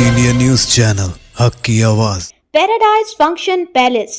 India news channel, हक की आवाज। Paradise function palace.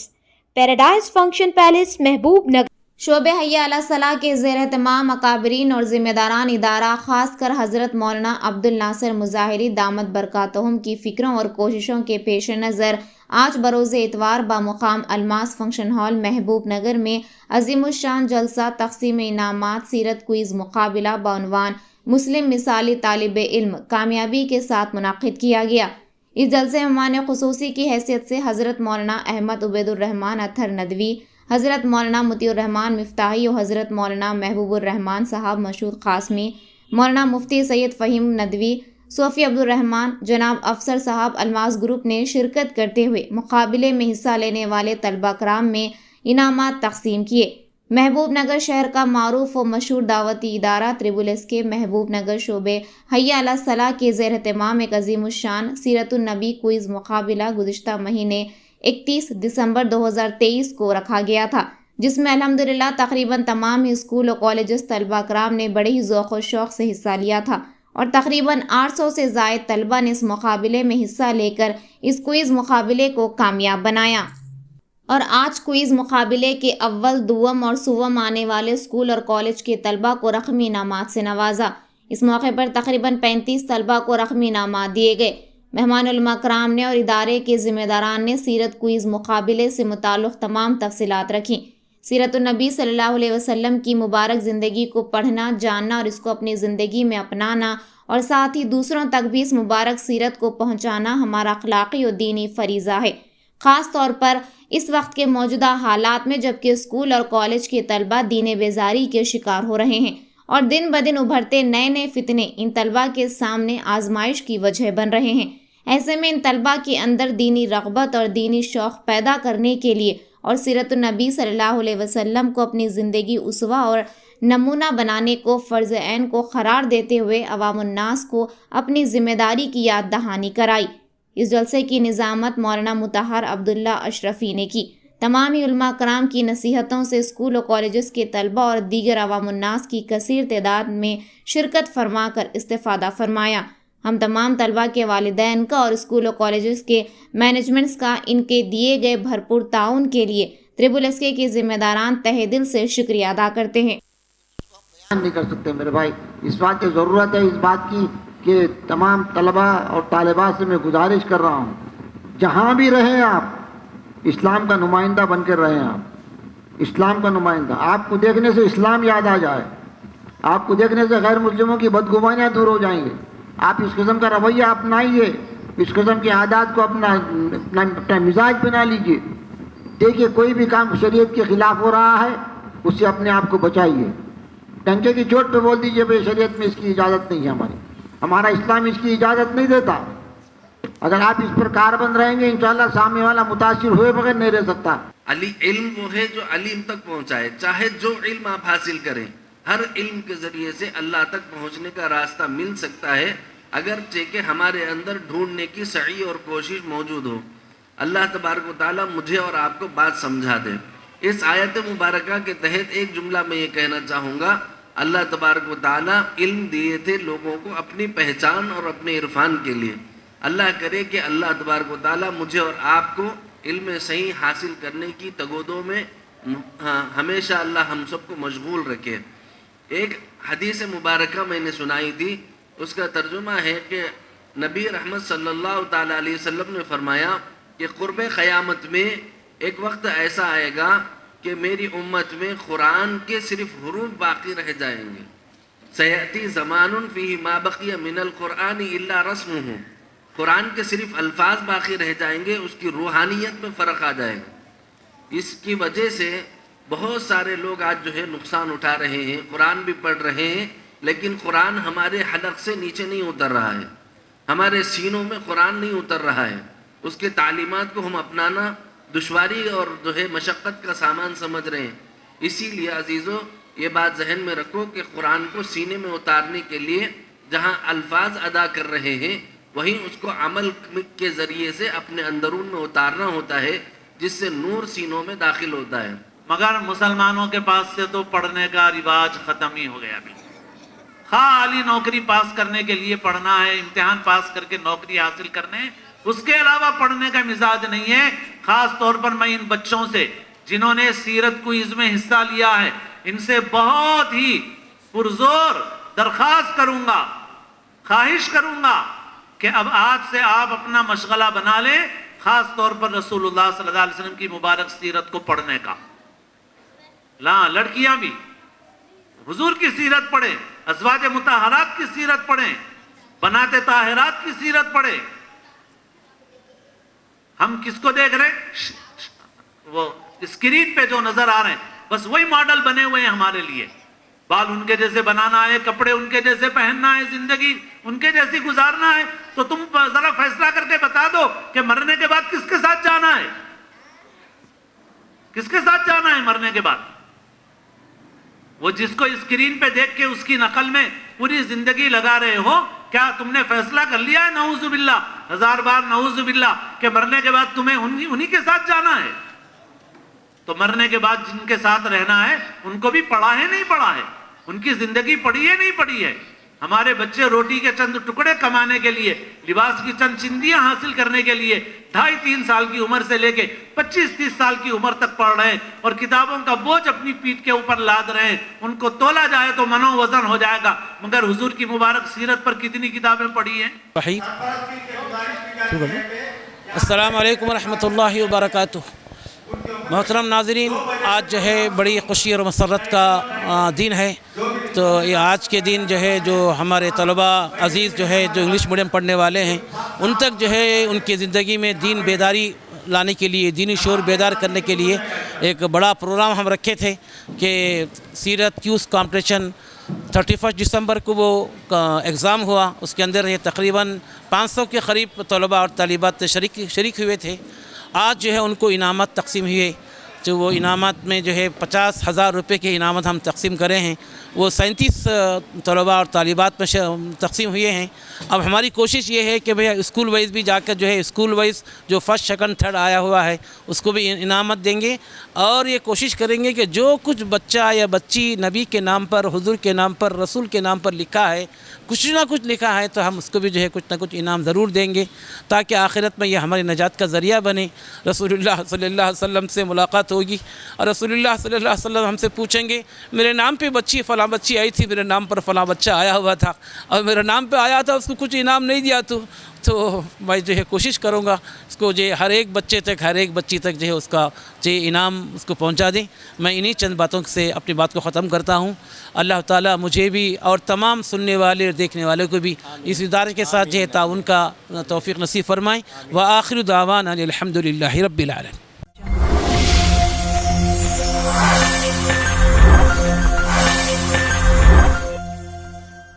Paradise function palace महबूब नगर शोबे हय्या अला सलाह के ज़ेर तमाम अकाबरीन और ज़िम्मेदारान इदारा खासकर हज़रत मौलाना अब्दुल नासिर मुज़ाहिरी दामत बरकातहुम की फ़िक्रों और कोशिशों के पेश नज़र आज बरोज़ इतवार बामुकाम अलमास फंक्शन हॉल महबूब नगर में अज़ीमुश्शान जलसा तक़सीम इनामात सीरत क्विज़ मुकाबला बउनवान मुस्लिम मिसाली तालिब इल्म कामयाबी के साथ मुनाक़िद किया गया। इस जलसे में मेहमान ख़ुसूसी की हैसियत से हज़रत मौलाना अहमद उबैदुर्रहमान अत्थर नदवी, हज़रत मौलाना मुतीउर्रहमान मिफ्ताही और हज़रत मौलाना महबूबुर्रहमान साहब मशहूर क़ासमी, मौलाना मुफ्ती सैयद फ़हीम नदवी, सोफ़ी अब्दुर्रहमान, जनाब अफसर साहब अलमास ग्रुप ने शिरकत करते हुए मुकाबले में हिस्सा लेने वाले तलबा कराम में इनामात तक़सीम किए। महबूब नगर शहर का मारूफ व मशहूर दावती इदारा त्रिबुल एस के महबूब नगर शोबे हय्या अला सलाह के ज़ेर एहतमाम एक अज़ीमुश्शान सीरतुन नबी क्विज़ मुकाबला गुज़िश्ता महीने 31 दिसंबर 2023 को रखा गया था, जिसमें अल्हम्दुलिल्लाह तकरीबन तमाम ही स्कूल और कॉलेजेस तलबा कराम ने बड़े ही ज़ौक़ व शौक़ से हिस्सा लिया था और तकरीबन 800 से ज़ायद तलबा ने इस मुकाबले में हिस्सा लेकर इस क्विज़ मुकाबले को कामयाब बनाया। और आज क्विज़ मुकाबले के अव्वल, दुअम और सुवम आने वाले स्कूल और कॉलेज के तलबा को रकमी इनामात से नवाजा। इस मौके पर तकरीबन 35 तलबा को रकमी इनामात दिए गए। मेहमान उलमा कराम ने और इदारे के ज़िम्मेदारान ने सीरत क्विज़ मुकाबले से मुताल्लिक़ तमाम तफसीलात रखी। सीरतुन नबी सल्लल्लाहु अलैहि वसल्लम की मुबारक ज़िंदगी को पढ़ना, जानना और इसको अपनी ज़िंदगी में अपनाना और साथ ही दूसरों तक भी इस मुबारक सीरत को पहुँचाना हमारा अखलाक़ी और दीनी फ़रीज़ा है, ख़ास तौर पर इस वक्त के मौजूदा हालात में जबकि स्कूल और कॉलेज के तलबा दीन बेजारी के शिकार हो रहे हैं और दिन ब दिन उभरते नए नए फितने इन तलबा के सामने आजमाइश की वजह बन रहे हैं। ऐसे में इन तलबा के अंदर दीनी रग़बत और दीनी शौक़ पैदा करने के लिए और सीरतुन नबी सल्लल्लाहु अलैहि वसल्लम को अपनी ज़िंदगी उसवा और नमूना बनाने को फ़र्ज़ ऐन को क़रार देते हुए अवामुन्नास को अपनी ज़िम्मेदारी की याद दहानी कराई। इस जलसे की निज़ामत मौलाना मुतहर अब्दुल्ला अशरफ़ी ने की। तमाम ही उलमा कराम की नसीहतों से स्कूल और कॉलेजेस के तलबा और दीगर अवामुन्नास की कसीर तादाद में शिरकत फरमा कर इस्तिफ़ादा फरमाया। हम तमाम तलबा के वालिदैन का और स्कूल और कॉलेजेस के मैनेजमेंट्स का इनके दिए गए भरपूर ताउन के लिए त्रिबुल एस के ज़िम्मेदारान तहे दिल से शुक्रिया अदा करते हैं। बयान नहीं कर सकते मेरे भाई, इस बात की ज़रूरत है, इस बात की कि तमाम तलबा और तालिबात से मैं गुजारिश कर रहा हूँ, जहाँ भी रहें आप इस्लाम का नुमाइंदा बनकर रहें। आप इस्लाम का नुमाइंदा, आपको देखने से इस्लाम याद आ जाए, आपको देखने से गैर मुस्लिमों की बदगुमानियाँ दूर हो जाएंगे। आप इस किस्म का रवैया अपनाइए, इस किस्म की आदत को अपना मिजाज बना लीजिए। देखिए कोई भी काम शरीयत के ख़िलाफ़ हो रहा है उससे अपने आप को बचाइए। डंके की चोट पे बोल दीजिए भाई शरीयत में इसकी इजाज़त नहीं है, हमारा इस्लाम इसकी इजाज़त नहीं देता। अगर आप इस पर कारबंद रहेंगे इंशाअल्लाह सामने वाला मुतासिर हुए बगैर नहीं रह सकता। अली इल्म वो है जो अलीम तक पहुँचाए, चाहे जो इल्म आप हासिल करें, हर इल्म के ज़रिए से अल्लाह तक पहुँचने का रास्ता मिल सकता है अगर कि हमारे अंदर ढूंढने की सही और कोशिश मौजूद हो। अल्लाह तबारक व तआला मुझे और आपको बात समझा दे। इस आयत मुबारका के तहत एक जुमला मैं ये कहना चाहूँगा, अल्लाह तबारक व तआला इल्म दिए थे लोगों को अपनी पहचान और अपने इरफान के लिए। अल्लाह करे कि अल्लाह तबारक व तआला मुझे और आपको इल्म सही हासिल करने की तगोदों में हमेशा अल्लाह हम सबको मशगूल रखे। एक हदीस मुबारका मैंने सुनाई थी, उसका तर्जुमा है कि नबी रहमत सल्लल्लाहु ताला अलैहि वसल्लम ने फरमाया कि क़ुर्ब क़यामत में एक वक्त ऐसा आएगा कि मेरी उम्मत में कुरान के सिर्फ हुरूफ बाकी रह जाएंगे। सयती ज़मानुन फ़ीही मा बक़िया मिनल क़ुरआन इल्ला रस्मुहु, कुरान के सिर्फ अल्फाज बाकी रह जाएंगे, उसकी रूहानियत में फ़र्क आ जाएगा। इसकी वजह से बहुत सारे लोग आज जो है नुकसान उठा रहे हैं, कुरान भी पढ़ रहे हैं लेकिन कुरान हमारे हलक़ से नीचे नहीं उतर रहा है, हमारे सीनों में कुरान नहीं उतर रहा है। उसके तालीमात को हम अपनाना दुश्वारी और जो है मशक्क़त का सामान समझ रहे हैं। इसीलिए अजीज़ों ये बात जहन में रखो कि कुरान को सीने में उतारने के लिए जहाँ अल्फाज अदा कर रहे हैं वहीं उसको अमल के ज़रिए से अपने अंदरून में उतारना होता है, जिससे नूर सीनों में दाखिल होता है। मगर मुसलमानों के पास से तो पढ़ने का रिवाज ख़त्म ही हो गया। अभी خواہ علی نوکری پاس کرنے کے لیے پڑھنا ہے، امتحان پاس کر کے نوکری حاصل کرنے ہے، اس کے علاوہ پڑھنے کا مزاج نہیں ہے۔ خاص طور پر میں ان بچوں سے جنہوں نے سیرت کوئز میں حصہ لیا ہے، ان سے بہت ہی پرزور درخواست کروں گا، خواہش کروں گا کہ اب آج سے آپ اپنا مشغلہ بنا لیں، خاص طور پر رسول اللہ صلی اللہ علیہ وسلم کی مبارک سیرت کو پڑھنے کا۔ لڑکیاں بھی حضور کی سیرت پڑھیں، ازواج مطہرات کی سیرت پڑھیں، بنات طاہرات کی سیرت پڑھیں۔ ہم کس کو دیکھ رہے ہیں؟ وہ اسکرین پہ جو نظر آ رہے ہیں بس وہی ماڈل بنے ہوئے ہیں ہمارے لیے۔ بال ان کے جیسے بنانا ہے، کپڑے ان کے جیسے پہننا ہے، زندگی ان کے جیسی گزارنا ہے۔ تو تم ذرا فیصلہ کر کے بتا دو کہ مرنے کے بعد کس کے ساتھ جانا ہے، کس کے ساتھ جانا ہے مرنے کے بعد؟ وہ جس کو اسکرین پہ دیکھ کے اس کی نقل میں پوری زندگی لگا رہے ہو، کیا تم نے فیصلہ کر لیا ہے نعوذ باللہ، ہزار بار نعوذ باللہ، کہ مرنے کے بعد تمہیں انہی کے ساتھ جانا ہے؟ تو مرنے کے بعد جن کے ساتھ رہنا ہے ان کو بھی پڑھا ہے نہیں پڑھا ہے، ان کی زندگی پڑھی ہے نہیں پڑھی ہے؟ ہمارے بچے روٹی کے چند ٹکڑے کمانے کے لیے، لباس کی چند چندیاں حاصل کرنے کے لیے 2.5-3 سال کی عمر سے لے کے 25-30 سال کی عمر تک پڑھ رہے ہیں، اور کتابوں کا بوجھ اپنی پیٹھ کے اوپر لاد رہے ہیں۔ ان کو تولا جائے تو منو وزن ہو جائے گا، مگر حضور کی مبارک سیرت پر کتنی کتابیں پڑھی ہیں؟ السلام علیکم ورحمۃ اللہ وبرکاتہ۔ محترم ناظرین، آج جو ہے بڑی خوشی اور مسرت کا دن ہے۔ تو یہ آج کے دن جو ہے جو ہمارے طلباء عزیز جو ہے جو انگلش میڈیم پڑھنے والے ہیں، ان تک جو ہے ان کی زندگی میں دین بیداری لانے کے لیے، دینی شعور بیدار کرنے کے لیے ایک بڑا پروگرام ہم رکھے تھے کہ سیرت کیوز کمپٹیشن 31 دسمبر کو وہ ایگزام ہوا۔ اس کے اندر یہ تقریباً 500 کے قریب طلباء اور طالبات شریک ہوئے تھے۔ آج جو ہے ان کو انعامات تقسیم ہوئے، جو وہ انعامات میں جو ہے 50,000 روپے کے انعامات ہم تقسیم کرے ہیں، وہ 37 طلباء اور طالبات میں تقسیم ہوئے ہیں۔ اب ہماری کوشش یہ ہے کہ بھئی اسکول وائز بھی جا کر جو ہے اسکول وائز جو فرسٹ سیکنڈ تھرڈ آیا ہوا ہے اس کو بھی انعامات دیں گے، اور یہ کوشش کریں گے کہ جو کچھ بچہ یا بچی نبی کے نام پر، حضور کے نام پر، رسول کے نام پر لکھا ہے، کچھ نہ کچھ لکھا ہے، تو ہم اس کو بھی جو ہے کچھ نہ کچھ انعام ضرور دیں گے، تاکہ آخرت میں یہ ہماری نجات کا ذریعہ بنے۔ رسول اللہ صلی اللہ علیہ وسلم سے ملاقات ہوگی اور رسول اللہ صلی اللہ علیہ وسلم ہم سے پوچھیں گے میرے نام پہ فلاں بچی آئی تھی، میرے نام پر فلاں بچہ آیا ہوا تھا، اور میرے نام پہ آیا تھا، اس کو کچھ انعام نہیں دیا تو میں جو ہے کوشش کروں گا اس کو جو ہر ایک بچے تک، ہر ایک بچی تک جو ہے اس کا جو انعام اس کو پہنچا دیں۔ میں انہی چند باتوں سے اپنی بات کو ختم کرتا ہوں۔ اللہ تعالیٰ مجھے بھی اور تمام سننے والے اور دیکھنے والوں کو بھی اس ادارے کے ساتھ جو ہے تعاون کا توفیق نصیب فرمائیں۔ وآخر دعوانا الحمد للہ رب العالمین۔